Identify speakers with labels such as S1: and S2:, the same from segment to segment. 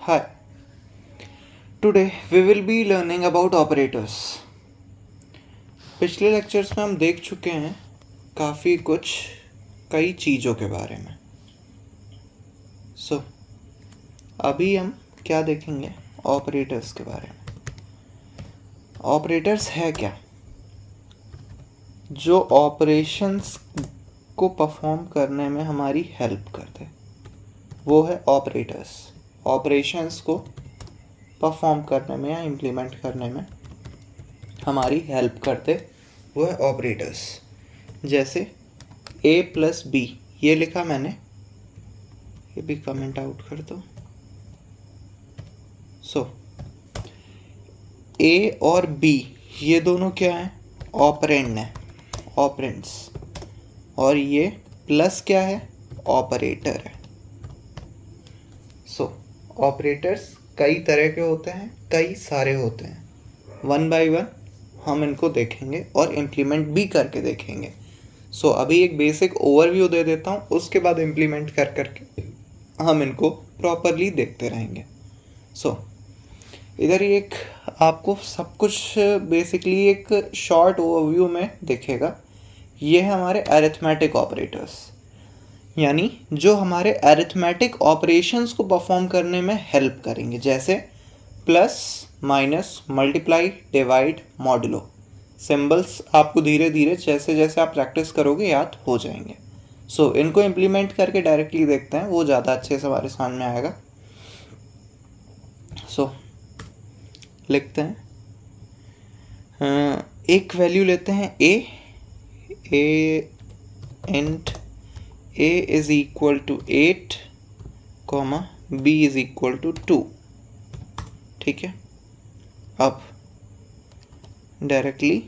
S1: Hi, today we will be learning about operators. पिछले lectures में हम देख चुके हैं काफ़ी कुछ कई चीज़ों के बारे में. अभी हम क्या देखेंगे? ऑपरेटर्स के बारे में. ऑपरेटर्स है क्या? जो ऑपरेशंस को परफॉर्म करने में हमारी हेल्प करते, वो है ऑपरेटर्स. ऑपरेशंस को परफॉर्म करने में या इम्प्लीमेंट करने में हमारी हेल्प करते, वो है ऑपरेटर्स. जैसे a प्लस बी, ये लिखा मैंने, ये भी कमेंट आउट कर दो. a और b ये दोनों क्या हैं? ऑपरेंड हैं, ऑपरेंड्स. और ये प्लस क्या है? ऑपरेटर है. ऑपरेटर्स कई तरह के होते हैं, कई सारे होते हैं. वन बाय वन हम इनको देखेंगे और इम्प्लीमेंट भी करके देखेंगे. अभी एक बेसिक ओवरव्यू दे देता हूँ, उसके बाद इम्प्लीमेंट कर करके हम इनको प्रॉपरली देखते रहेंगे. इधर ही एक आपको सब कुछ बेसिकली एक शॉर्ट ओवरव्यू में दिखेगा. ये है हमारे अरिथमेटिक ऑपरेटर्स, यानी जो हमारे अरिथमेटिक ऑपरेशंस को परफॉर्म करने में हेल्प करेंगे. जैसे plus, minus, multiply, divide, modulo. Symbols आपको धीरे धीरे जैसे जैसे आप प्रैक्टिस करोगे याद हो जाएंगे. इनको इम्प्लीमेंट करके डायरेक्टली देखते हैं, वो ज़्यादा अच्छे से हमारे सामने आएगा. लिखते हैं, एक वैल्यू लेते हैं a int a is equal to 8, b is equal to 2. ठीक है. अब डायरेक्टली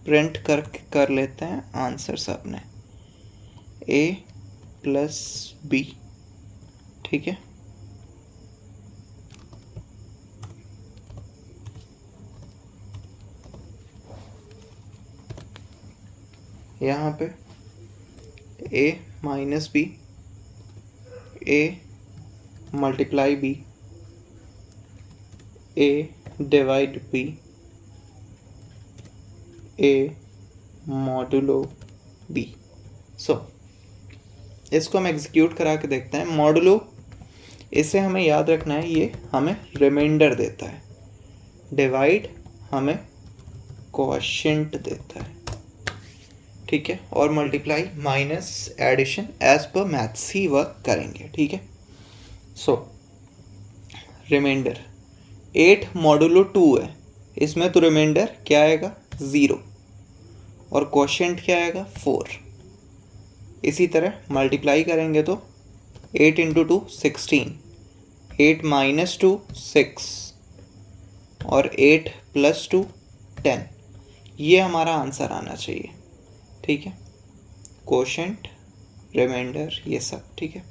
S1: प्रिंट कर लेते हैं आंसर्स अपने. a plus b. ठीक है. यहाँ पे a minus b, a multiply b, a divide b, a modulo b. इसको हम एग्जीक्यूट करा के देखते हैं. मॉडुलो, इसे हमें याद रखना है, ये हमें रिमाइंडर देता है. डिवाइड हमें क्वोशिएंट देता है. ठीक है. और multiply minus addition as per maths ही वर्क करेंगे. ठीक है. रिमाइंडर 8 मॉडुलो 2 है, इसमें तो रिमाइंडर क्या आएगा? 0. और क्वोशिएंट क्या आएगा? 4. इसी तरह मल्टीप्लाई करेंगे तो 8 इंटू 2 16, 8 माइनस 2 6, और 8 प्लस 2 10. ये हमारा आंसर आना चाहिए. ठीक है. क्वोशिएंट, रिमाइंडर, ये सब. ठीक है.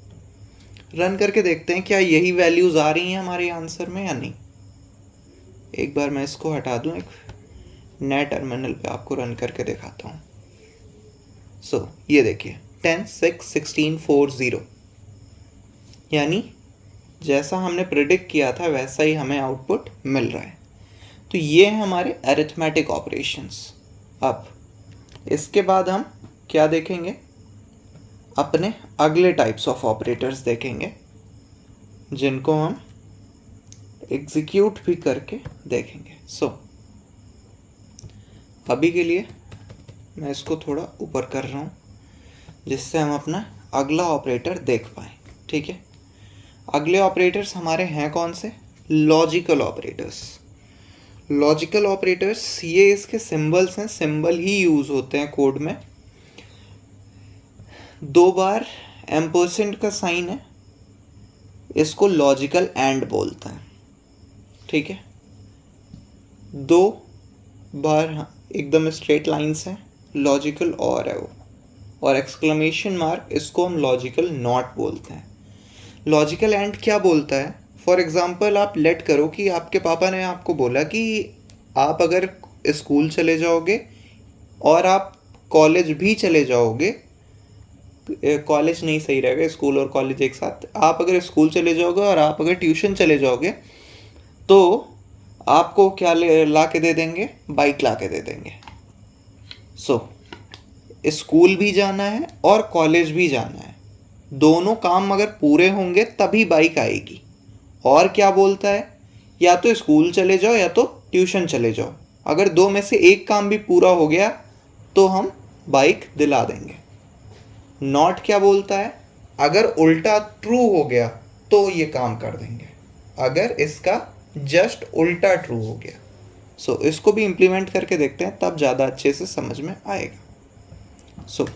S1: रन करके देखते हैं क्या यही वैल्यूज़ आ रही हैं हमारे आंसर में या नहीं. एक बार मैं इसको हटा दूं, एक नए टर्मिनल पे आपको रन करके दिखाता हूँ. ये देखिए 10 6 16 4 0, यानी जैसा हमने प्रिडिक्ट किया था वैसा ही हमें आउटपुट मिल रहा है. तो ये हैं हमारे अरिथमेटिक ऑपरेशंस. अब इसके बाद हम क्या देखेंगे? अपने अगले टाइप्स ऑफ ऑपरेटर्स देखेंगे, जिनको हम एग्जीक्यूट भी करके देखेंगे. अभी के लिए मैं इसको थोड़ा ऊपर कर रहा हूँ, जिससे हम अपना अगला ऑपरेटर देख पाएँ. ठीक है. अगले ऑपरेटर्स हमारे हैं कौन से? Logical operators. लॉजिकल ऑपरेटर्स, ये इसके सिंबल्स हैं, सिंबल ही यूज़ होते हैं कोड में. 2 बार एम्परसेंड का साइन है, इसको लॉजिकल एंड बोलते हैं. ठीक है. 2 बार एकदम स्ट्रेट लाइंस हैं, लॉजिकल और है वो. और एक्सक्लेमेशन मार्क, इसको हम लॉजिकल नॉट बोलते हैं. लॉजिकल एंड क्या बोलता है? फॉर एग्ज़ाम्पल आप लेट करो कि आपके पापा ने आपको बोला कि आप अगर स्कूल चले जाओगे और आप कॉलेज भी चले जाओगे कॉलेज नहीं सही रहेगा, स्कूल और कॉलेज एक साथ। आप अगर स्कूल चले जाओगे और आप अगर ट्यूशन चले जाओगे तो आपको क्या ला के दे देंगे, बाइक ला के दे देंगे। सो स्कूल भी जाना है और कॉलेज भी जाना है, दोनों काम अगर पूरे होंगे तभी बाइक आएगी। और क्या बोलता है, या तो स्कूल चले जाओ या तो ट्यूशन चले जाओ, अगर दो में से एक काम भी पूरा हो गया तो हम बाइक दिला देंगे। नॉट क्या बोलता है, अगर उल्टा ट्रू हो गया तो ये काम कर देंगे, अगर इसका जस्ट उल्टा ट्रू हो गया। सो इसको भी इम्प्लीमेंट करके देखते हैं, तब ज़्यादा अच्छे से समझ में आएगा। सो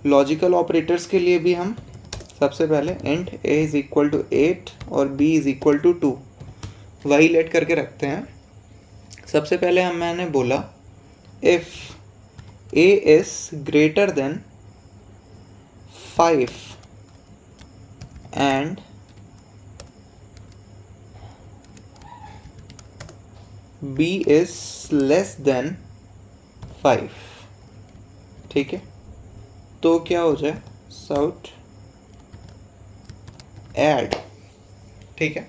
S1: लॉजिकल ऑपरेटर्स के लिए भी हम सबसे पहले int a is equal to 8 और b इज इक्वल टू 2 वही लेट करके रखते हैं। सबसे पहले मैंने बोला if a is greater then 5 and b is less than 5, ठीक है, तो क्या हो जाए, साउट ऐड, ठीक है,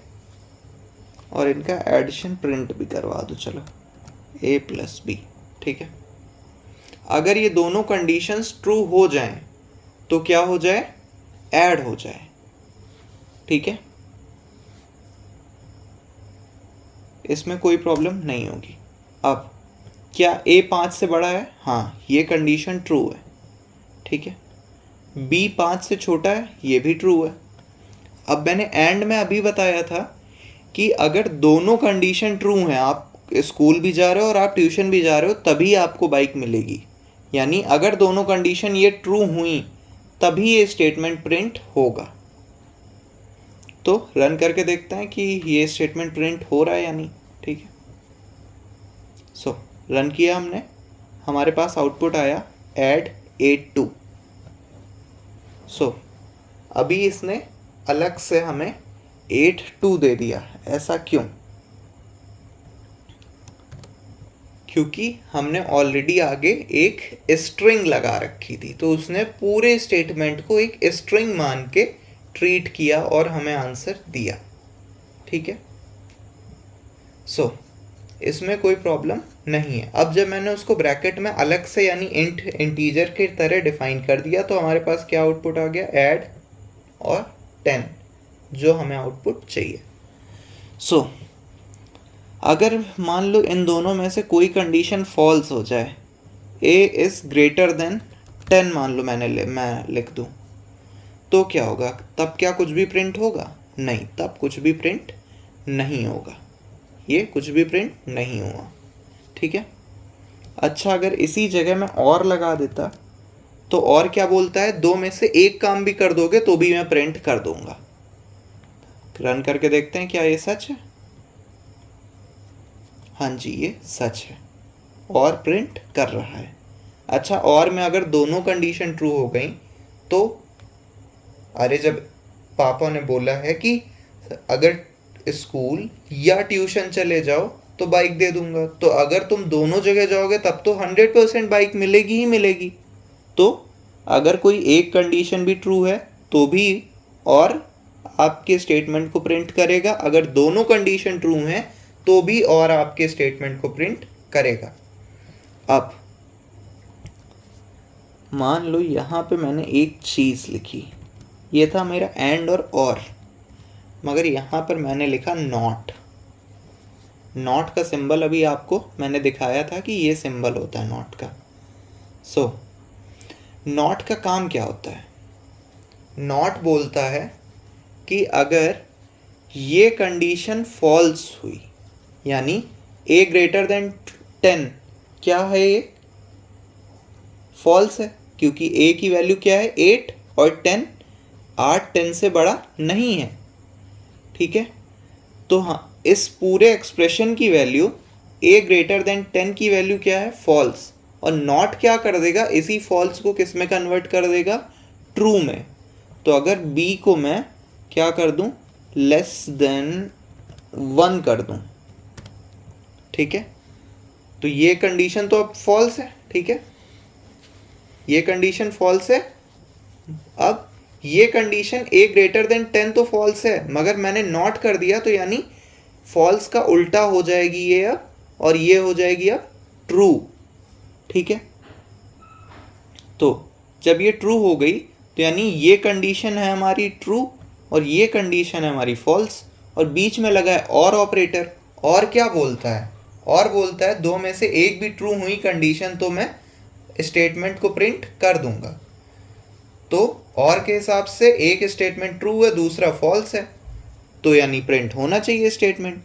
S1: और इनका एडिशन प्रिंट भी करवा दो, चलो a प्लस बी, ठीक है। अगर ये दोनों कंडीशंस ट्रू हो जाएं तो क्या हो जाए, ऐड हो जाए, ठीक है, इसमें कोई प्रॉब्लम नहीं होगी। अब क्या a 5 से बड़ा है, हाँ ये कंडीशन ट्रू है, ठीक है, b 5 से छोटा है, ये भी ट्रू है। अब मैंने एंड में अभी बताया था कि अगर दोनों कंडीशन ट्रू हैं, आप स्कूल भी जा रहे हो और आप ट्यूशन भी जा रहे हो, तभी आपको बाइक मिलेगी। यानी अगर दोनों कंडीशन ये ट्रू हुई तभी ये स्टेटमेंट प्रिंट होगा। तो रन करके देखते हैं कि ये स्टेटमेंट प्रिंट हो रहा है या नहीं, ठीक है। सो रन किया हमने, हमारे पास आउटपुट आया ऐड 8 2। सो अभी इसने अलग से हमें 8 2 दे दिया, ऐसा क्यों? क्योंकि हमने ऑलरेडी आगे एक स्ट्रिंग लगा रखी थी, तो उसने पूरे स्टेटमेंट को एक स्ट्रिंग मान के ट्रीट किया और हमें आंसर दिया, ठीक है। सो इसमें कोई प्रॉब्लम नहीं है। अब जब मैंने उसको ब्रैकेट में अलग से यानी इंटीजर की तरह डिफाइन कर दिया तो हमारे पास क्या आउटपुट आ गया, ऐड और 10, जो हमें आउटपुट चाहिए। सो अगर मान लो इन दोनों में से कोई कंडीशन फॉल्स हो जाए, a इज ग्रेटर देन 10 मान लो मैं लिख दूं, तो क्या होगा, तब क्या कुछ भी प्रिंट होगा? नहीं, तब कुछ भी प्रिंट नहीं होगा, ये कुछ भी प्रिंट नहीं हुआ, ठीक है। अच्छा, अगर इसी जगह मैं और लगा देता तो और क्या बोलता है, दो में से एक काम भी कर दोगे तो भी मैं प्रिंट कर दूंगा। रन करके देखते हैं क्या ये सच है। हाँ जी, ये सच है और प्रिंट कर रहा है। अच्छा, और मैं अगर दोनों कंडीशन ट्रू हो गई तो, अरे जब पापा ने बोला है कि अगर स्कूल या ट्यूशन चले जाओ तो बाइक दे दूंगा, तो अगर तुम दोनों जगह जाओगे तब तो 100% बाइक मिलेगी ही मिलेगी। तो अगर कोई एक कंडीशन भी ट्रू है तो भी और आपके स्टेटमेंट को प्रिंट करेगा, अगर दोनों कंडीशन ट्रू हैं तो भी और आपके स्टेटमेंट को प्रिंट करेगा। अब मान लो यहाँ पे मैंने एक चीज़ लिखी, ये था मेरा एंड और, मगर यहाँ पर मैंने लिखा नॉट। नॉट का सिंबल अभी आपको मैंने दिखाया था कि ये सिंबल होता है नॉट का। सो नॉट का काम क्या होता है, नॉट बोलता है कि अगर ये कंडीशन फॉल्स हुई, यानी a ग्रेटर देन 10, क्या है ये, फॉल्स है, क्योंकि a की वैल्यू क्या है 8 और 10, 8 10 से बड़ा नहीं है, ठीक है। तो हाँ, इस पूरे एक्सप्रेशन की वैल्यू a ग्रेटर देन 10 की वैल्यू क्या है, फॉल्स, और नॉट क्या कर देगा, इसी फॉल्स को किस में कन्वर्ट कर देगा, ट्रू में। तो अगर b को मैं क्या कर दूं, लेस देन 1 कर दूं, ठीक है, तो ये कंडीशन तो अब फॉल्स है, ठीक है, ये कंडीशन फॉल्स है, अब ये कंडीशन a ग्रेटर देन 10 तो फॉल्स है, मगर मैंने नॉट कर दिया तो यानी फॉल्स का उल्टा हो जाएगी ये अब, और ये हो जाएगी अब ट्रू। ठीक है, तो जब ये ट्रू हो गई तो यानी ये कंडीशन है हमारी ट्रू और ये कंडीशन है हमारी फॉल्स, और बीच में लगा है और ऑपरेटर। और क्या बोलता है? और बोलता है दो में से एक भी ट्रू हुई कंडीशन तो मैं स्टेटमेंट को प्रिंट कर दूंगा। तो और के हिसाब से एक स्टेटमेंट ट्रू है, दूसरा फॉल्स है, तो यानी प्रिंट होना चाहिए स्टेटमेंट।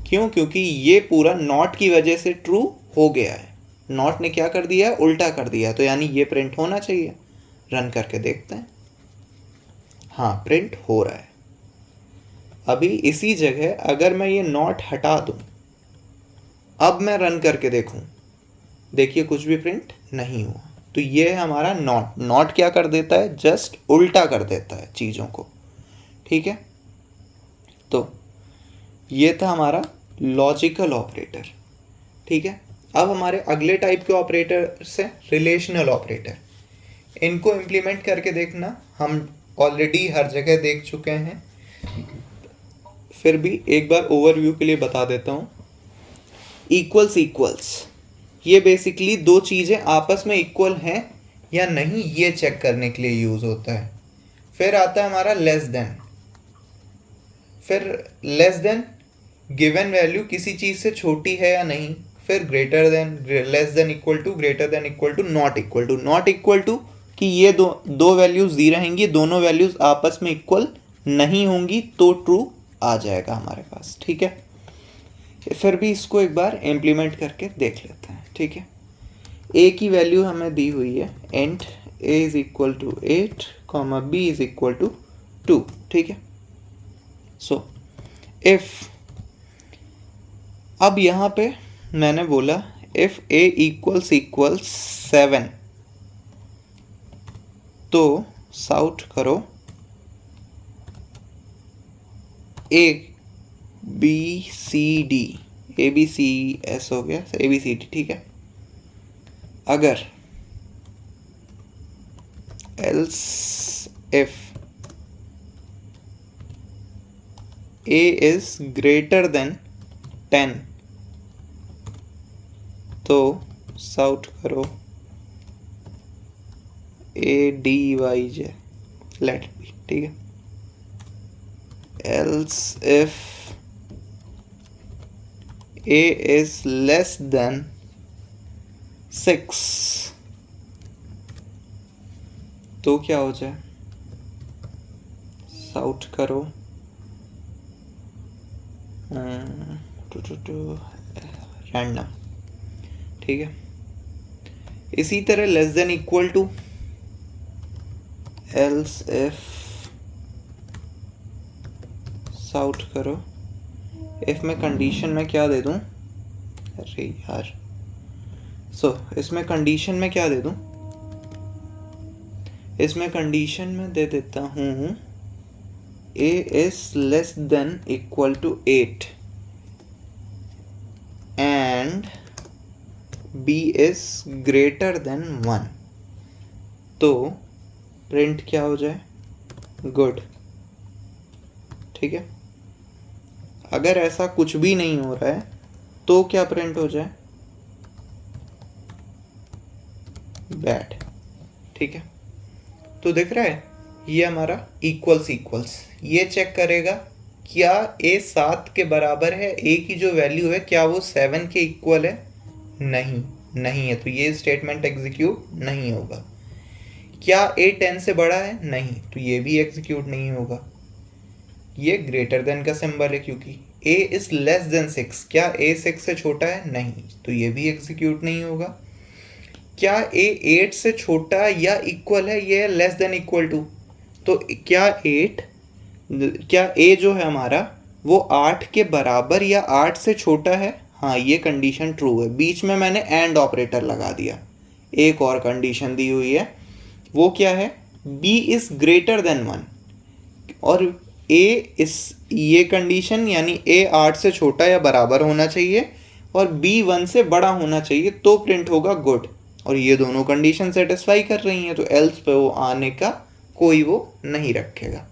S1: क्यों? क्योंकि ये पूरा नॉट की वजह से ट्रू हो गया है। नॉट ने क्या कर दिया है? उल्टा कर दिया है, तो यानी ये प्रिंट होना चाहिए। रन करके देखते हैं। हाँ, प्रिंट हो रहा है। अभी इसी जगह अगर मैं ये नॉट हटा दूं, अब मैं रन करके देखूं, देखिए कुछ भी प्रिंट नहीं हुआ। तो ये है हमारा नॉट। नॉट क्या कर देता है? जस्ट उल्टा कर देता है चीज़ों को। ठीक है, तो ये था हमारा लॉजिकल ऑपरेटर। ठीक है, अब हमारे अगले टाइप के ऑपरेटर से रिलेशनल ऑपरेटर। इनको इम्प्लीमेंट करके देखना, हम ऑलरेडी हर जगह देख चुके हैं, फिर भी एक बार ओवरव्यू के लिए बता देता हूँ। इक्वल्स इक्वल्स, ये बेसिकली दो चीज़ें आपस में इक्वल हैं या नहीं ये चेक करने के लिए यूज़ होता है। फिर आता है हमारा लेस देन। फिर लेस देन गिवन वैल्यू किसी चीज़ से छोटी है या नहीं। फिर greater than, less than equal to, greater than equal to, not equal to. Not equal to कि ये दो वैल्यूज़ दी रहेंगी, दोनों वैल्यूज़ आपस में इक्वल नहीं होंगी तो ट्रू आ जाएगा हमारे पास। ठीक है, फिर भी इसको एक बार इम्प्लीमेंट करके देख लेते हैं। ठीक है, a की वैल्यू हमें दी हुई है and a is equal to 8, b is equal to 2। ठीक है, सो इफ, अब यहाँ पे मैंने बोला इफ a इक्वल्स 7, तो सॉर्ट करो a B C D, A B C S हो गया, A B C D। ठीक है, अगर else if A is greater than 10, तो सॉर्ट करो A D Y J, let b. ठीक है, else if a is less than 6, तो क्या हो जाए? सॉर्ट करो रैंडम। ठीक है, इसी तरह less than equal to, else if, sort करो इफ में कंडीशन में क्या दे दूं? अरे यार, इसमें कंडीशन में क्या दे दूं? इसमें कंडीशन में दे देता हूं a is less than equal to 8 and b is greater than 1, तो प्रिंट क्या हो जाए? गुड। ठीक है, अगर ऐसा कुछ भी नहीं हो रहा है तो क्या प्रिंट हो जाए? बैड। ठीक है, तो दिख रहा है ये हमारा इक्वल्स इक्वल्स, ये चेक करेगा क्या a 7 के बराबर है, a की जो वैल्यू है क्या वो 7 के इक्वल है? नहीं है, तो ये स्टेटमेंट एग्जीक्यूट नहीं होगा। क्या a 10 से बड़ा है? नहीं, तो ये भी एग्जीक्यूट नहीं होगा। ये ग्रेटर देन का सिंबल है क्योंकि a इज लेस देन 6, क्या a 6 से छोटा है? नहीं, तो ये भी एग्जीक्यूट नहीं होगा। क्या a 8 से छोटा या इक्वल है? ये लेस देन इक्वल टू, तो क्या a जो है हमारा वो 8 के बराबर या 8 से छोटा है? हाँ, ये कंडीशन ट्रू है। बीच में मैंने एंड ऑपरेटर लगा दिया। एक और कंडीशन दी हुई है, वो क्या है? b इज ग्रेटर देन 1, और ये कंडीशन यानी a 8 से छोटा या बराबर होना चाहिए और b 1 से बड़ा होना चाहिए, तो प्रिंट होगा गुड। और ये दोनों कंडीशन सेटिस्फाई कर रही हैं, तो एल्स पे वो आने का कोई वो नहीं रखेगा।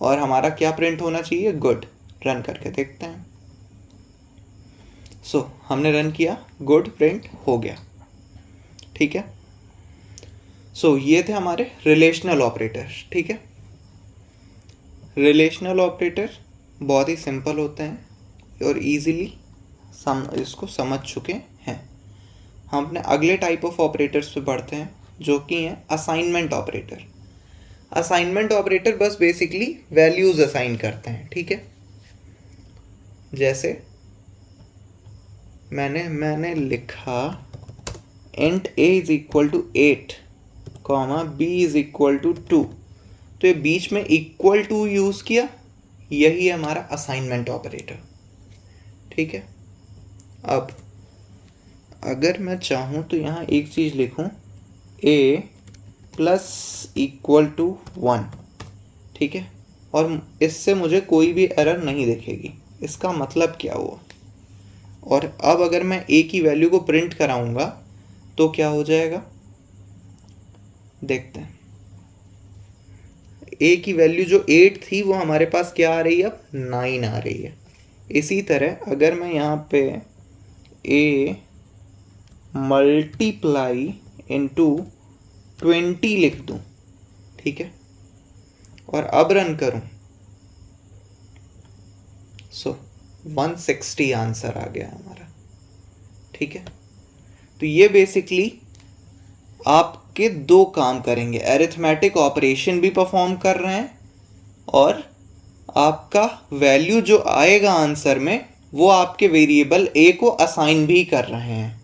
S1: और हमारा क्या प्रिंट होना चाहिए, गुड। रन करके देखते हैं। सो हमने रन किया, गुड प्रिंट हो गया। ठीक है। सो ये थे हमारे रिलेशनल ऑपरेटर। ठीक है। रिलेशनल ऑपरेटर बहुत ही सिंपल होते हैं और इजीली इसको समझ चुके हैं। हम अपने अगले टाइप ऑफ ऑपरेटर्स पे बढ़ते हैं जो कि हैं असाइनमेंट ऑपरेटर। असाइनमेंट ऑपरेटर बस बेसिकली वैल्यूज असाइन करते हैं। ठीक है। जैसे मैंने लिखा int a is equal to 8 comma b is equal to 2, तो ये बीच में इक्वल टू यूज किया, यही है हमारा असाइनमेंट ऑपरेटर। ठीक है। अब अगर मैं चाहूँ तो यहाँ एक चीज़ लिखूँ a प्लस इक्वल टू 1। ठीक है। और इससे मुझे कोई भी एरर नहीं दिखेगी। इसका मतलब क्या हुआ, और अब अगर मैं a की वैल्यू को प्रिंट कराऊंगा तो क्या हो जाएगा, देखते हैं। a की वैल्यू जो 8 थी वो हमारे पास क्या आ रही है, अब 9 आ रही है। इसी तरह अगर मैं यहाँ पे a मल्टीप्लाई इंटू 20 लिख दूँ, ठीक है, और अब रन करूँ, सो 160 आंसर आ गया हमारा। ठीक है। तो ये बेसिकली आपके दो काम करेंगे, अरिथमेटिक ऑपरेशन भी परफॉर्म कर रहे हैं और आपका वैल्यू जो आएगा आंसर में वो आपके वेरिएबल a को असाइन भी कर रहे हैं।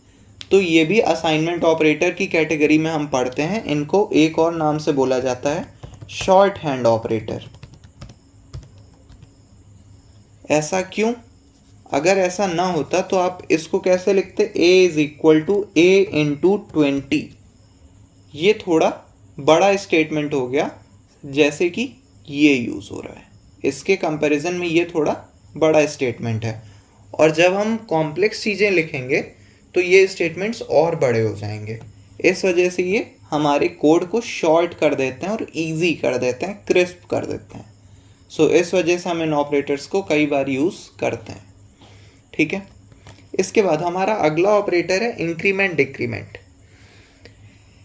S1: तो ये भी असाइनमेंट ऑपरेटर की कैटेगरी में हम पढ़ते हैं। इनको एक और नाम से बोला जाता है शॉर्ट हैंड ऑपरेटर। ऐसा क्यों? अगर ऐसा ना होता तो आप इसको कैसे लिखते, a is equal to a into 20। ये थोड़ा बड़ा स्टेटमेंट हो गया, जैसे कि ये यूज हो रहा है, इसके कंपैरिजन में ये थोड़ा बड़ा स्टेटमेंट है। और जब हम कॉम्प्लेक्स चीज़ें लिखेंगे तो ये स्टेटमेंट्स और बड़े हो जाएंगे। इस वजह से ये हमारे कोड को शॉर्ट कर देते हैं और इजी कर देते हैं, क्रिस्प कर देते हैं। सो इस वजह से हम इन ऑपरेटर्स को कई बार यूज़ करते हैं। ठीक है। इसके बाद हमारा अगला ऑपरेटर है इंक्रीमेंट डिक्रीमेंट।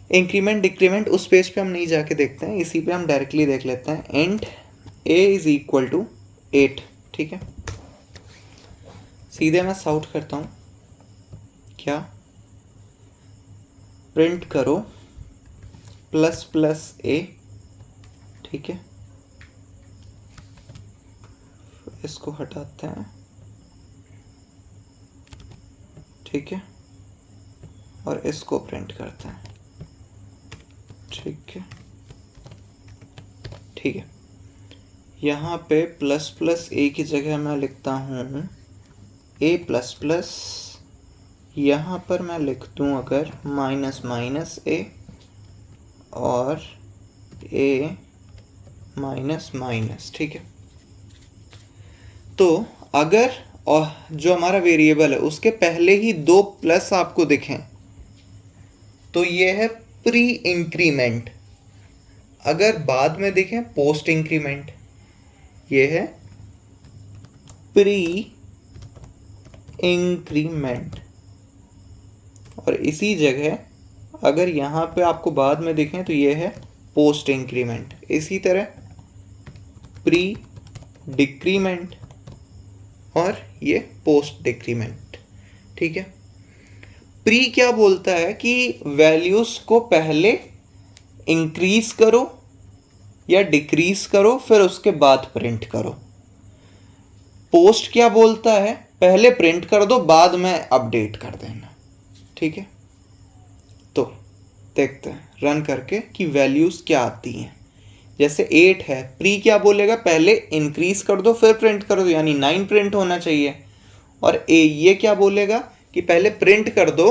S1: इंक्रीमेंट डिक्रीमेंट उस पेज पे हम नहीं जाके देखते हैं, इसी पे हम डायरेक्टली देख लेते हैं। Int a is equal to 8। ठीक है। सीधे मैं साउट करता हूँ, क्या, प्रिंट करो प्लस प्लस a। ठीक है। इसको हटाते हैं। ठीक है। और इसको प्रिंट करते हैं। ठीक है। ठीक है। यहाँ पे प्लस प्लस a की जगह मैं लिखता हूँ a प्लस प्लस, यहाँ पर मैं लिख दूँ अगर माइनस माइनस a और a माइनस माइनस। ठीक है। तो अगर और जो हमारा वेरिएबल है उसके पहले ही दो प्लस आपको दिखें तो ये है प्री इंक्रीमेंट। अगर बाद में देखें पोस्ट इंक्रीमेंट। ये है प्री इंक्रीमेंट। और इसी जगह अगर यहाँ पे आपको बाद में देखें तो ये है पोस्ट इंक्रीमेंट। इसी तरह प्री डिक्रीमेंट और ये पोस्ट डिक्रीमेंट। ठीक है। प्री क्या बोलता है कि वैल्यूज को पहले इंक्रीज करो या डिक्रीज करो फिर उसके बाद प्रिंट करो। पोस्ट क्या बोलता है, पहले प्रिंट कर दो बाद में अपडेट कर देना। ठीक है। तो देखते हैं रन करके कि वैल्यूज क्या आती हैं। जैसे 8 है, प्री क्या बोलेगा, पहले इंक्रीज कर दो फिर प्रिंट कर दो, यानी 9 प्रिंट होना चाहिए। और ए ये क्या बोलेगा कि पहले प्रिंट कर दो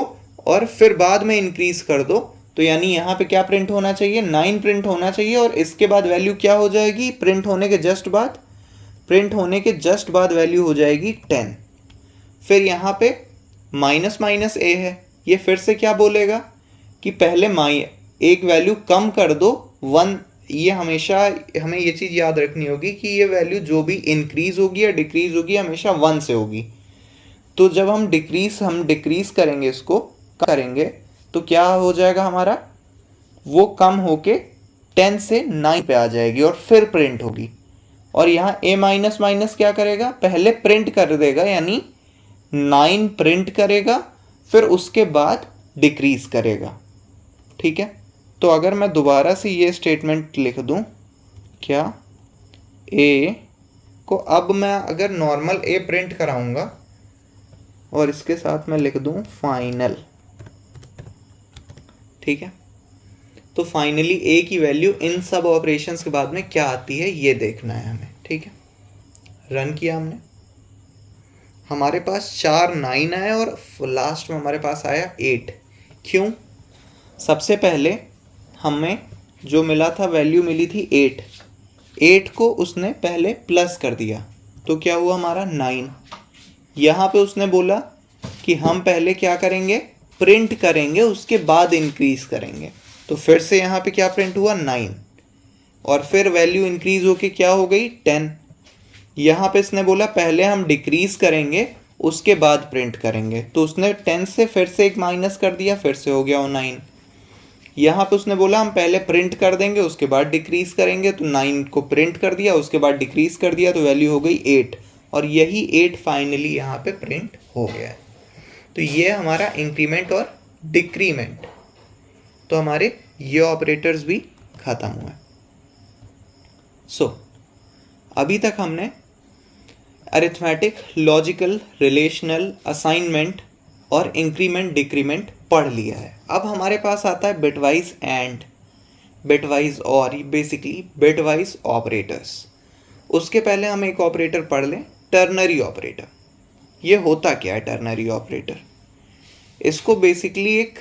S1: और फिर बाद में इंक्रीज कर दो, तो यानी यहाँ पे क्या प्रिंट होना चाहिए, 9 प्रिंट होना चाहिए। और इसके बाद वैल्यू क्या हो जाएगी, प्रिंट होने के जस्ट बाद वैल्यू हो जाएगी 10। फिर यहाँ पे माइनस माइनस ए है, ये फिर से क्या बोलेगा कि पहले एक वैल्यू कम कर दो 1 ये हमेशा हमें ये चीज़ याद रखनी होगी कि ये वैल्यू जो भी इंक्रीज होगी या डिक्रीज होगी हमेशा 1 से होगी। तो जब हम डिक्रीज करेंगे, इसको करेंगे, तो क्या हो जाएगा हमारा, वो कम होके 10 से 9 पे आ जाएगी और फिर प्रिंट होगी। और यहाँ a माइनस माइनस क्या करेगा, पहले प्रिंट कर देगा, यानी 9 प्रिंट करेगा, फिर उसके बाद डिक्रीज करेगा। ठीक है, तो अगर मैं दोबारा से ये स्टेटमेंट लिख दूं, क्या a को अब मैं अगर नॉर्मल a प्रिंट कराऊंगा और इसके साथ मैं लिख दूं फाइनल। ठीक है, तो फाइनली a की वैल्यू इन सब ऑपरेशंस के बाद में क्या आती है ये देखना है हमें। ठीक है, रन किया हमने, हमारे पास 4 9 आया और लास्ट में हमारे पास आया 8। क्यों? सबसे पहले हमें जो मिला था, वैल्यू मिली थी 8 को उसने पहले प्लस कर दिया, तो क्या हुआ हमारा 9। यहाँ पे उसने बोला कि हम पहले क्या करेंगे, प्रिंट करेंगे, उसके बाद इंक्रीज करेंगे, तो फिर से यहाँ पे क्या प्रिंट हुआ 9, और फिर वैल्यू इंक्रीज होके क्या हो गई 10। यहाँ पे इसने बोला पहले हम डिक्रीज करेंगे उसके बाद प्रिंट करेंगे, तो उसने 10 से फिर से एक माइनस कर दिया, फिर से हो गया वो 9। यहाँ पे उसने बोला हम पहले प्रिंट कर देंगे उसके बाद डिक्रीज करेंगे, तो 9 को प्रिंट कर दिया, उसके बाद डिक्रीज कर दिया, तो वैल्यू हो गई 8, और यही 8 फाइनली यहाँ पे प्रिंट हो गया है। तो ये हमारा इंक्रीमेंट और डिक्रीमेंट, तो हमारे ये ऑपरेटर्स भी खत्म हुए। सो अभी तक हमने अरिथमेटिक, लॉजिकल, रिलेशनल, असाइनमेंट और इंक्रीमेंट डिक्रीमेंट पढ़ लिया है। अब हमारे पास आता है बिटवाइज एंड, बिटवाइज और, बेसिकली बिटवाइज ऑपरेटर्स। उसके पहले हम एक ऑपरेटर पढ़ लें, टर्नरी ऑपरेटर। ये होता क्या है टर्नरी ऑपरेटर? इसको बेसिकली एक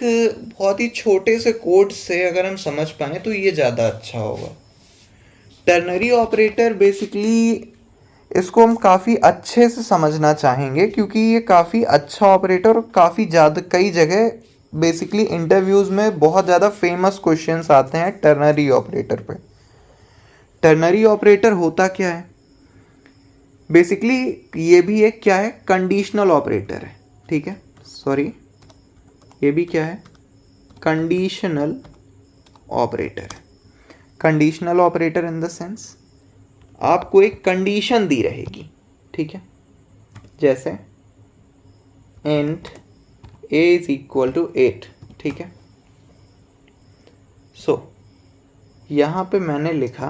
S1: बहुत ही छोटे से कोड से अगर हम समझ पाए तो ये ज़्यादा अच्छा होगा। टर्नरी ऑपरेटर बेसिकली इसको हम काफ़ी अच्छे से समझना चाहेंगे, क्योंकि ये काफ़ी अच्छा ऑपरेटर, काफ़ी ज़्यादा कई जगह बेसिकली इंटरव्यूज़ में बहुत ज़्यादा फेमस क्वेश्चंस आते हैं टर्नरी ऑपरेटर पे। टर्नरी ऑपरेटर होता क्या है? बेसिकली ये भी एक क्या है, कंडीशनल ऑपरेटर है। ठीक है, सॉरी, ये भी क्या है, कंडीशनल ऑपरेटर है। Conditional operator in the sense आपको एक कंडीशन दी रहेगी। ठीक है, जैसे int a is equal to 8। ठीक है, सो यहाँ पे मैंने लिखा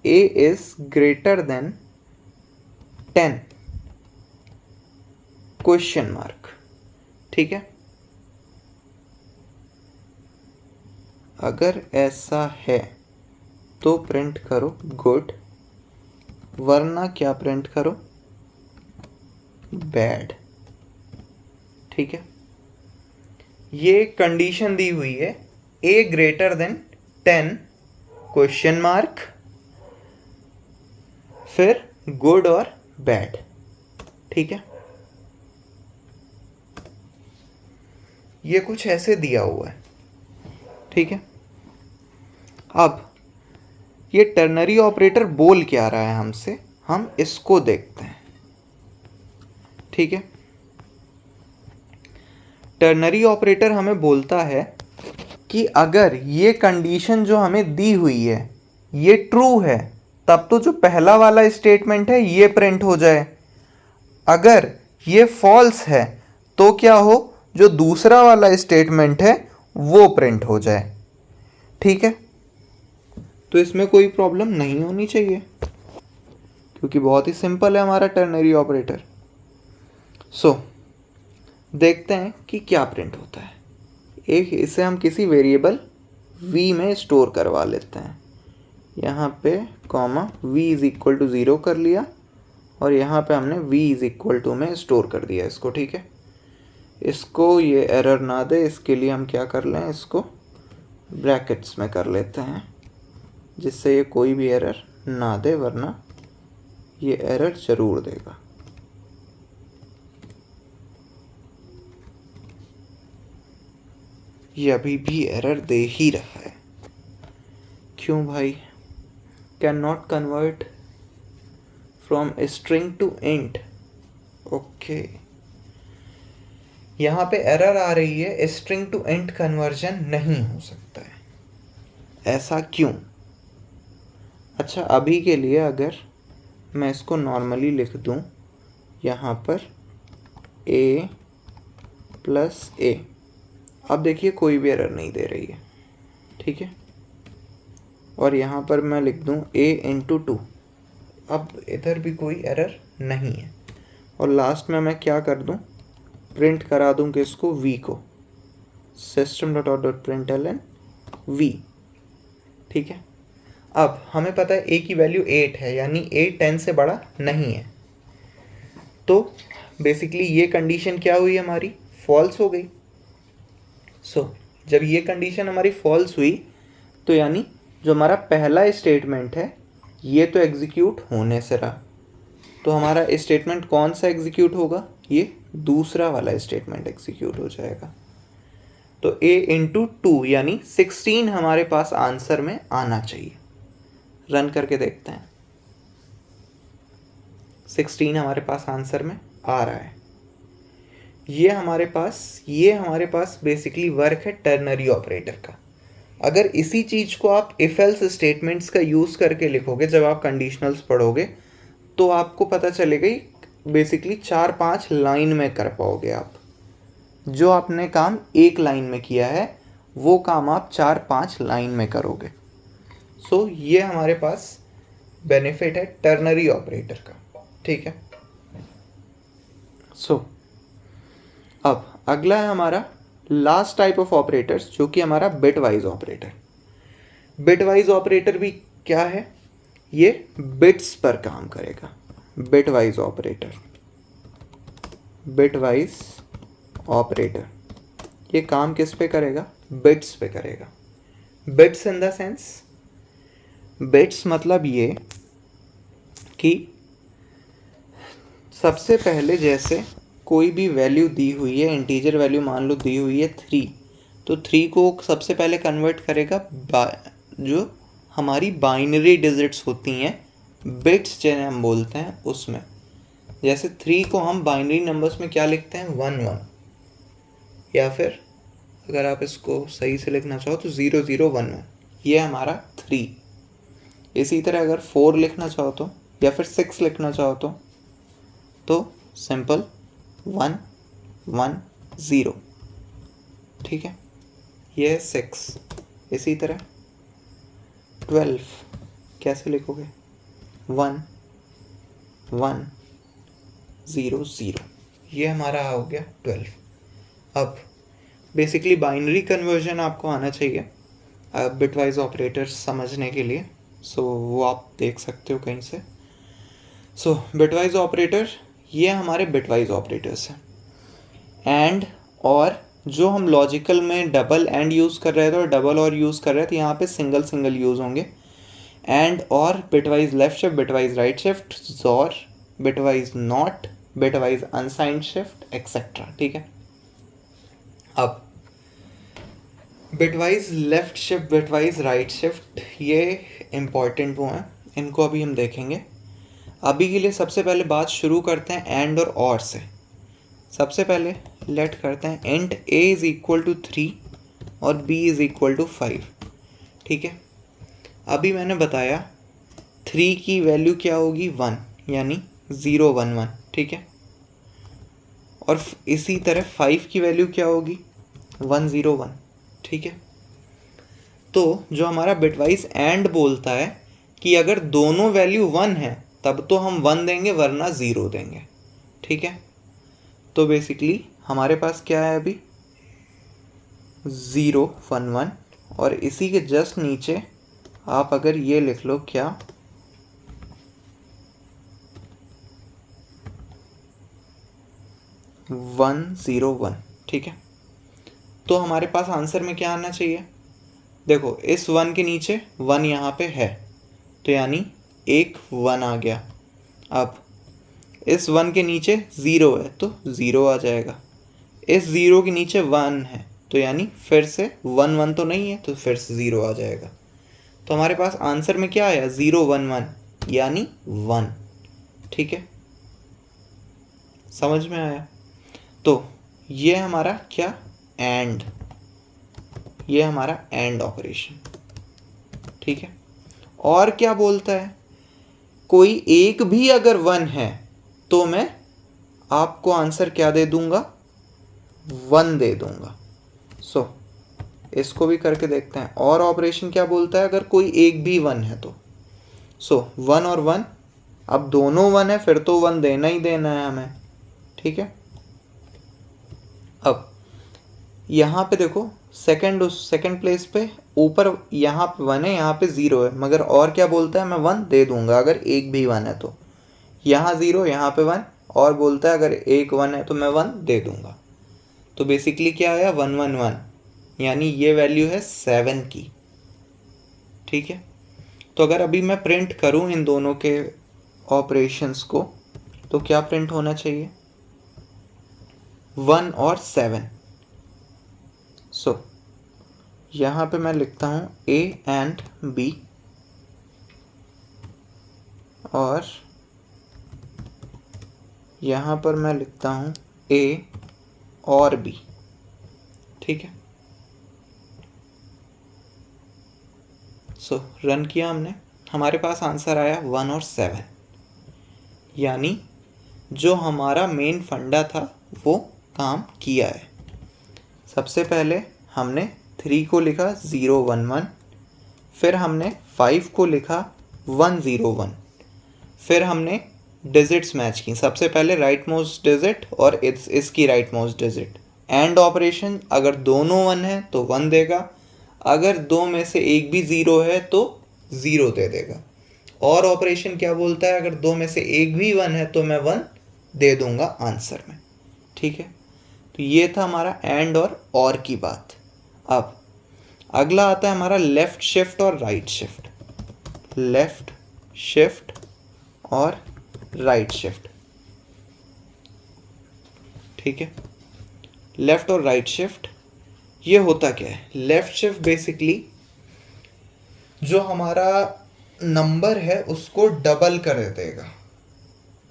S1: a is greater than 10 question mark. ठीक है, अगर ऐसा है तो प्रिंट करो गुड, वरना क्या प्रिंट करो, बैड। ठीक है, ये कंडीशन दी हुई है a greater than 10 question mark, फिर गुड और बैड। ठीक है, ये कुछ ऐसे दिया हुआ है। ठीक है, अब ये टर्नरी ऑपरेटर बोल क्या रहा है हमसे, हम इसको देखते हैं। ठीक है, टर्नरी ऑपरेटर हमें बोलता है कि अगर ये कंडीशन जो हमें दी हुई है ये ट्रू है, तब तो जो पहला वाला स्टेटमेंट है ये प्रिंट हो जाए। अगर ये फॉल्स है तो क्या हो, जो दूसरा वाला स्टेटमेंट है वो प्रिंट हो जाए। ठीक है, तो इसमें कोई प्रॉब्लम नहीं होनी चाहिए, क्योंकि बहुत ही सिंपल है हमारा टर्नरी ऑपरेटर। सो देखते हैं कि क्या प्रिंट होता है। एक इसे हम किसी वेरिएबल v में स्टोर करवा लेते हैं। यहाँ पे comma v is equal to 0 कर लिया, और यहाँ पे हमने v इज इक्वल टू में स्टोर कर दिया इसको। ठीक है, इसको ये एरर ना दे इसके लिए हम क्या कर लें, इसको ब्रैकेट्स में कर लेते हैं, जिससे ये कोई भी एरर ना दे, वरना ये एरर ज़रूर देगा। ये अभी भी एरर दे ही रहा है, क्यों भाई? Can not convert from string to int. Okay, यहाँ पे एरर आ रही है, स्ट्रिंग टू इंट कन्वर्जन नहीं हो सकता है। ऐसा क्यों? अच्छा, अभी के लिए अगर मैं इसको नॉर्मली लिख दूँ यहाँ पर a प्लस ए, अब देखिए कोई भी एरर नहीं दे रही है, ठीक है। और यहाँ पर मैं लिख दूँ a इंटू 2, अब इधर भी कोई एरर नहीं है। और लास्ट में मैं क्या कर दूँ, प्रिंट करा दूँ कि इसको v को, system dot out dot println v, ठीक है। अब हमें पता है a की वैल्यू 8 है, यानी a 10 से बड़ा नहीं है। तो बेसिकली ये कंडीशन क्या हुई हमारी, फॉल्स हो गई। सो जब ये कंडीशन हमारी फॉल्स हुई तो यानी जो हमारा पहला स्टेटमेंट है ये तो एग्जीक्यूट होने से रहा, तो हमारा स्टेटमेंट कौन सा एग्जीक्यूट होगा, ये दूसरा वाला स्टेटमेंट एग्जीक्यूट हो जाएगा। तो a इंटू 2 यानी 16 हमारे पास आंसर में आना चाहिए। रन करके देखते हैं, 16 हमारे पास आंसर में आ रहा है। ये हमारे पास बेसिकली वर्क है टर्नरी ऑपरेटर का। अगर इसी चीज़ को आप इफ एल्स स्टेटमेंट्स का यूज़ करके लिखोगे, जब आप कंडीशनल्स पढ़ोगे तो आपको पता चलेगा बेसिकली 4-5 लाइन में कर पाओगे आप। जो आपने काम एक लाइन में किया है वो काम आप 4-5 लाइन में करोगे। सो ये हमारे पास बेनिफिट है टर्नरी ऑपरेटर का, ठीक है। सो अब अगला है हमारा लास्ट टाइप ऑफ ऑपरेटर्स, जो कि हमारा bit wise operator. Bit wise operator भी क्या है, ये बिट्स पर काम करेगा। बिट वाइज ऑपरेटर ये काम किस पे करेगा, बिट्स पे करेगा। Bits in the sense, bits मतलब ये कि सबसे पहले जैसे कोई भी वैल्यू दी हुई है, इंटीजर वैल्यू मान लो दी हुई है 3, तो 3 को सबसे पहले कन्वर्ट करेगा जो हमारी बाइनरी डिजिट्स होती हैं, बिट्स जिन्हें हम बोलते हैं उसमें। जैसे 3 को हम बाइनरी नंबर्स में क्या लिखते हैं, 1-1, या फिर अगर आप इसको सही से लिखना चाहो तो 0-0-1-1, ये हमारा 3। इसी तरह अगर 4 लिखना चाहो तो, या फिर 6 लिखना चाहो तो सिंपल 1-1-0, ठीक है, ये है 6। इसी तरह 12 कैसे लिखोगे, 1-1-0-0, ये हमारा हो गया 12। अब बेसिकली बाइनरी कन्वर्जन आपको आना चाहिए बिटवाइज ऑपरेटर्स समझने के लिए, सो वो आप देख सकते हो कहीं से। सो बिटवाइज ऑपरेटर ये हमारे बिटवाइज ऑपरेटर्स हैं। एंड और जो हम लॉजिकल में डबल एंड यूज़ कर रहे थे और डबल और यूज़ कर रहे थे, यहाँ पे सिंगल सिंगल यूज़ होंगे। एंड और bitwise left shift, bitwise right shift, XOR, bitwise not, bitwise unsigned shift etcetera, ठीक है। अब bitwise left shift, bitwise right shift, ये इम्पॉर्टेंट वो हैं, इनको अभी हम देखेंगे। अभी के लिए सबसे पहले बात शुरू करते हैं एंड और से। सबसे पहले लेट करते हैं int a is equal to 3 और b इज़ इक्वल टू 5, ठीक है। अभी मैंने बताया 3 की वैल्यू क्या होगी, 1, यानी 0-1-1, ठीक है। और इसी तरह 5 की वैल्यू क्या होगी, 1-0-1, ठीक है। तो जो हमारा बिटवाइज एंड बोलता है कि अगर दोनों वैल्यू 1 है तब तो हम 1 देंगे वरना 0 देंगे, ठीक है। तो बेसिकली हमारे पास क्या है अभी, 0-1-1, और इसी के जस्ट नीचे आप अगर ये लिख लो क्या, 1-0-1, ठीक है। तो हमारे पास आंसर में क्या आना चाहिए, देखो इस 1 के नीचे 1 यहाँ पे है, तो यानी एक 1 आ गया। अब इस 1 के नीचे 0 है तो 0 आ जाएगा। इस 0 के नीचे 1 है तो यानी फिर से 1-1 तो नहीं है तो फिर से 0 आ जाएगा। तो हमारे पास आंसर में क्या आया 0 1 1 यानी 1। ठीक है, समझ में आया। तो ये हमारा क्या एंड, ये हमारा एंड ऑपरेशन। ठीक है, और क्या बोलता है, कोई एक भी अगर 1 है तो मैं आपको आंसर क्या दे दूंगा, 1 दे दूंगा। सो इसको भी करके देखते हैं। और ऑपरेशन क्या बोलता है, अगर कोई एक भी 1 है तो। सो 1 और 1, अब दोनों 1 है फिर तो 1 देना ही देना है हमें। ठीक है, अब यहाँ पे देखो सेकंड प्लेस पे ऊपर यहाँ पे 1 है, यहाँ पे 0 है, मगर और क्या बोलता है, मैं 1 दे दूंगा अगर एक भी 1 है तो। यहाँ 0, यहाँ पे 1, और बोलता है अगर एक 1 है तो मैं 1 दे दूंगा। तो बेसिकली क्या आया 1 1 1, यानी ये वैल्यू है 7 की। ठीक है, तो अगर अभी मैं प्रिंट करूं इन दोनों के ऑपरेशंस को तो क्या प्रिंट होना चाहिए, 1 और 7। सो यहाँ पे मैं लिखता हूँ A एंड B, और यहाँ पर मैं लिखता हूँ A और B। ठीक है, सो रन किया हमने, हमारे पास आंसर आया 1 और 7, यानी जो हमारा मेन फंडा था वो काम किया है। सबसे पहले हमने 3 को लिखा 0 1 1, फिर हमने 5 को लिखा 1 0 1, फिर हमने डिजिट्स मैच की, सबसे पहले राइट मोस्ट डिजिट और इसकी right most digit. And operation, अगर दोनों 1 है तो 1 देगा, अगर दो में से एक भी 0 है तो 0 दे देगा। और ऑपरेशन क्या बोलता है, अगर दो में से एक भी 1 है तो मैं 1 दे दूंगा आंसर में। ठीक है, तो ये था हमारा एंड और की बात। अब अगला आता है हमारा लेफ्ट शिफ्ट और राइट शिफ्ट। लेफ्ट शिफ्ट और राइट शिफ्ट। ठीक है, लेफ्ट और राइट शिफ्ट ये होता क्या है, लेफ्ट शिफ्ट बेसिकली जो हमारा नंबर है उसको डबल कर देगा।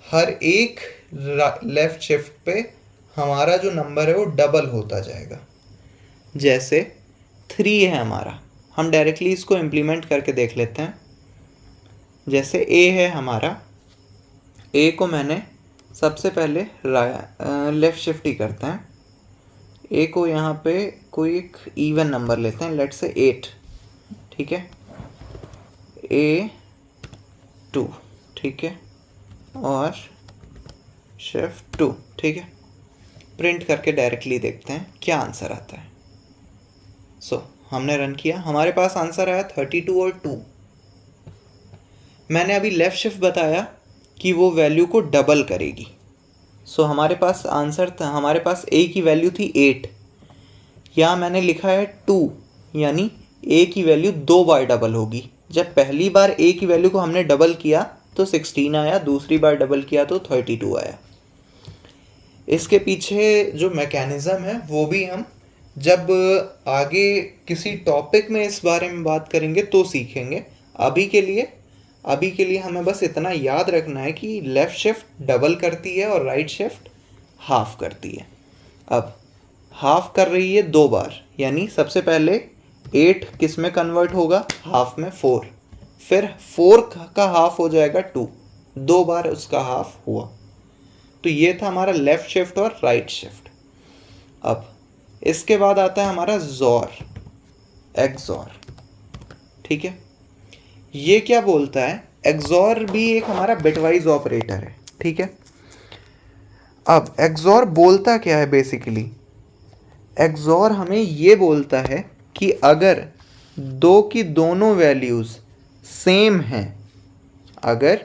S1: हर एक लेफ्ट शिफ्ट पे हमारा जो नंबर है वो डबल होता जाएगा। जैसे 3 है हमारा, हम डायरेक्टली इसको इम्प्लीमेंट करके देख लेते हैं। जैसे A है हमारा, A को मैंने सबसे पहले लेफ्ट शिफ्ट ही करते हैं। A को यहाँ पे कोई एक इवन नंबर लेते हैं, लेट्स से 8। ठीक है, A2। ठीक है, और शिफ्ट 2। ठीक है, प्रिंट करके डायरेक्टली देखते हैं क्या आंसर आता है। सो हमने रन किया, हमारे पास आंसर आया 32 और 2। मैंने अभी लेफ्ट शिफ्ट बताया कि वो वैल्यू को डबल करेगी। सो हमारे पास आंसर था, हमारे पास A की वैल्यू थी 8, यहाँ मैंने लिखा है 2, यानी A की वैल्यू 2 बार डबल होगी। जब पहली बार A की वैल्यू को हमने डबल किया तो 16 आया, दूसरी बार डबल किया तो 32 आया। इसके पीछे जो मैकेनिज़्म है वो भी हम जब आगे किसी टॉपिक में इस बारे में बात करेंगे तो सीखेंगे। अभी के लिए हमें बस इतना याद रखना है कि लेफ़्ट शिफ्ट डबल करती है और राइट शिफ्ट हाफ करती है। अब हाफ कर रही है 2 बार, यानी सबसे पहले 8 किस में कन्वर्ट होगा, हाफ में 4, फिर 4 का हाफ हो जाएगा 2, 2 बार उसका हाफ हुआ। तो ये था हमारा लेफ्ट शिफ्ट और राइट शिफ्ट। अब इसके बाद आता है हमारा ज़ोर, एक्सॉर। ठीक है, ये क्या बोलता है, एक्सॉर भी एक हमारा बिटवाइज ऑपरेटर है। ठीक है, अब एक्सॉर बोलता क्या है, बेसिकली एक्सॉर हमें ये बोलता है कि अगर दो की दोनों वैल्यूज़ सेम हैं, अगर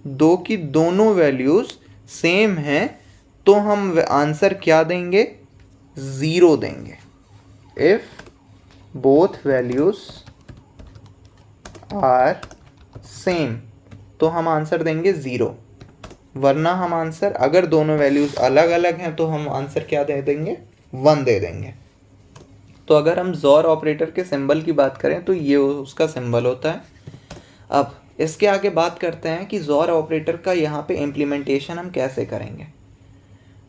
S1: दो की दोनों वैल्यूज़ सेम हैं तो हम आंसर क्या देंगे, 0 देंगे। If both values are same तो हम आंसर देंगे 0, वरना हम आंसर, अगर दोनों वैल्यूज़ अलग अलग हैं तो हम आंसर क्या दे देंगे, 1 दे देंगे। तो अगर हम XOR ऑपरेटर के सिंबल की बात करें तो ये उसका सिंबल होता है। अब इसके आगे बात करते हैं कि XOR ऑपरेटर का यहाँ पे इम्प्लीमेंटेशन हम कैसे करेंगे।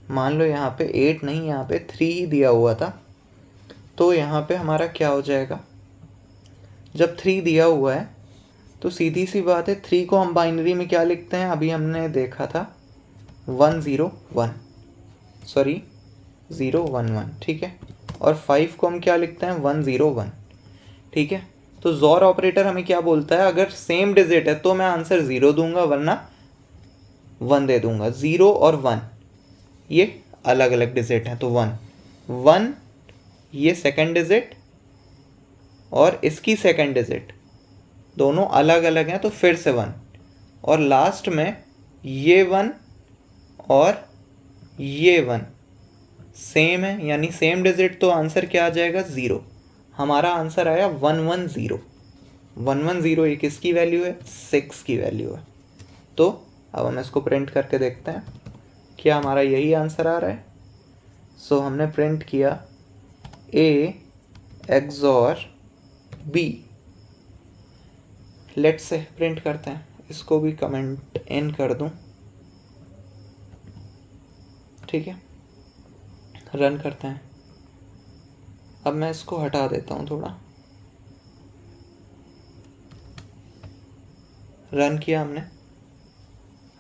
S1: मान लो यहाँ पे 8 नहीं, यहाँ पे 3 ही दिया हुआ था, तो यहाँ पे हमारा क्या हो जाएगा, जब 3 दिया हुआ है तो सीधी सी बात है 3 को हम बाइनरी में क्या लिखते हैं, अभी हमने देखा था 101, सॉरी 011, ठीक है। और 5 को हम क्या लिखते हैं 101, ठीक है। तो XOR ऑपरेटर हमें क्या बोलता है, अगर सेम डिजिट है तो मैं आंसर 0 दूंगा वरना 1 दे दूंगा। 0 और 1 ये अलग अलग डिजिट हैं, तो 1 ये सेकंड डिजिट और इसकी सेकंड डिजिट दोनों अलग अलग हैं, तो फिर से 1, और लास्ट में ये 1 और ये 1 सेम है, यानी सेम डिजिट, तो आंसर क्या आ जाएगा 0। हमारा आंसर आया 110। 110 ये किसकी वैल्यू है, 6 की वैल्यू है। तो अब हम इसको प्रिंट करके देखते हैं क्या हमारा यही आंसर आ रहा है। सो हमने प्रिंट किया A XOR B। Let's say print करते हैं, इसको भी कमेंट इन कर दूं, ठीक है। रन करते हैं। अब मैं इसको हटा देता हूं थोड़ा। रन किया हमने,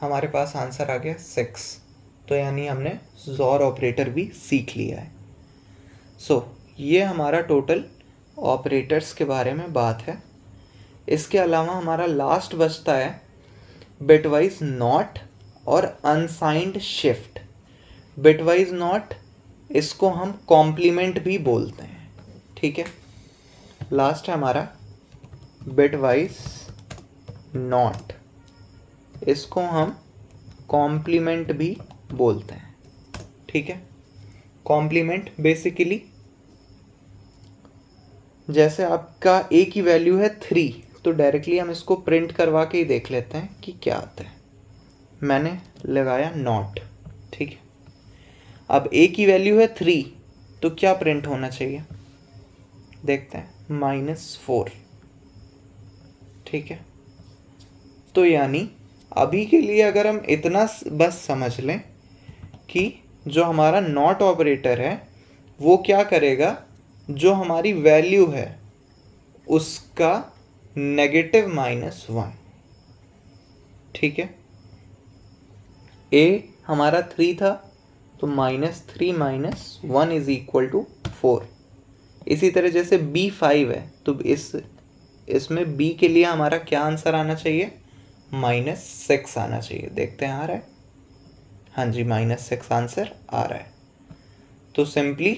S1: हमारे पास आंसर आ गया 6। तो यानी हमने XOR ऑपरेटर भी सीख लिया है। ये हमारा टोटल ऑपरेटर्स के बारे में बात है। इसके अलावा हमारा लास्ट बचता है बिटवाइज नॉट और अनसाइंड शिफ्ट। बिटवाइज नॉट इसको हम कॉम्प्लीमेंट भी बोलते हैं, ठीक है। लास्ट है हमारा बिटवाइज नॉट, इसको हम कॉम्प्लीमेंट भी बोलते हैं, ठीक है। कॉम्प्लीमेंट बेसिकली जैसे आपका A की वैल्यू है 3, तो डायरेक्टली हम इसको प्रिंट करवा के ही देख लेते हैं कि क्या आता है। मैंने लगाया नॉट, ठीक है। अब A की वैल्यू है 3, तो क्या प्रिंट होना चाहिए, देखते हैं -4, ठीक है। तो यानी अभी के लिए अगर हम इतना बस समझ लें कि जो हमारा नॉट ऑपरेटर है वो क्या करेगा, जो हमारी वैल्यू है उसका -1, ठीक है। A हमारा 3 था, तो -3 - 1 = 4। इसी तरह जैसे B 5 है, तो इसमें B के लिए हमारा क्या आंसर आना चाहिए, -6 आना चाहिए। देखते हैं आ रहा है, हाँ जी -6 आंसर आ रहा है। तो सिंपली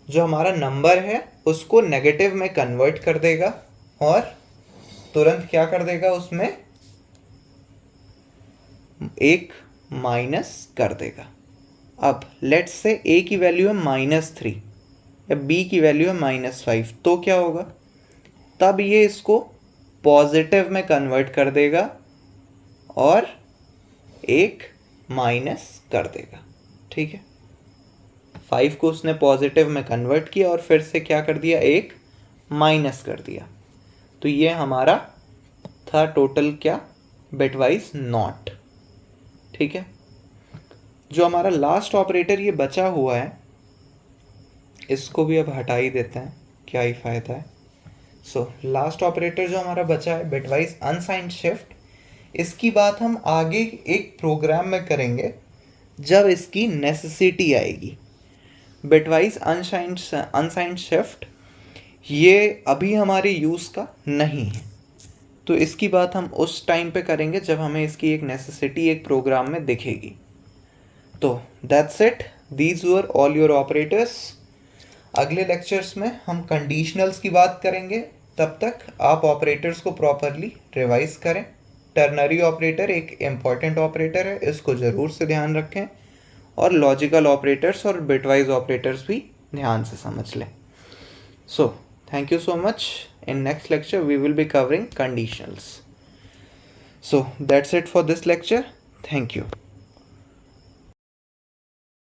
S1: जो हमारा नंबर है उसको नेगेटिव में कन्वर्ट कर देगा और तुरंत क्या कर देगा, उसमें एक माइनस कर देगा। अब लेट्स से A की वैल्यू है -3 या B की वैल्यू है -5, तो क्या होगा, तब ये इसको पॉजिटिव में कन्वर्ट कर देगा और एक माइनस कर देगा, ठीक है। 5 को उसने पॉजिटिव में कन्वर्ट किया और फिर से क्या कर दिया, एक माइनस कर दिया। तो ये हमारा था टोटल क्या, बिटवाइज नॉट, ठीक है। जो हमारा लास्ट ऑपरेटर ये बचा हुआ है, इसको भी अब हटा ही देते हैं, क्या ही फायदा है। लास्ट ऑपरेटर जो हमारा बचा है बिटवाइज अनसाइंड शिफ्ट, इसकी बात हम आगे एक प्रोग्राम में करेंगे जब इसकी नेसेसिटी आएगी। बिटवाइज अनसाइंड शिफ्ट ये अभी हमारे यूज़ का नहीं है, तो इसकी बात हम उस टाइम पे करेंगे जब हमें इसकी एक नेसेसिटी एक प्रोग्राम में दिखेगी। तो that's it, these were all your operators. अगले लेक्चर्स में हम कंडीशनल्स की बात करेंगे, तब तक आप ऑपरेटर्स को प्रॉपरली रिवाइज करें। टर्नरी ऑपरेटर एक इम्पॉर्टेंट ऑपरेटर है, इसको ज़रूर से ध्यान रखें, और लॉजिकल ऑपरेटर्स और बिटवाइज ऑपरेटर्स भी ध्यान से समझ लें। So thank you so much. In next lecture we will be covering conditionals. So that's it for this lecture. Thank you.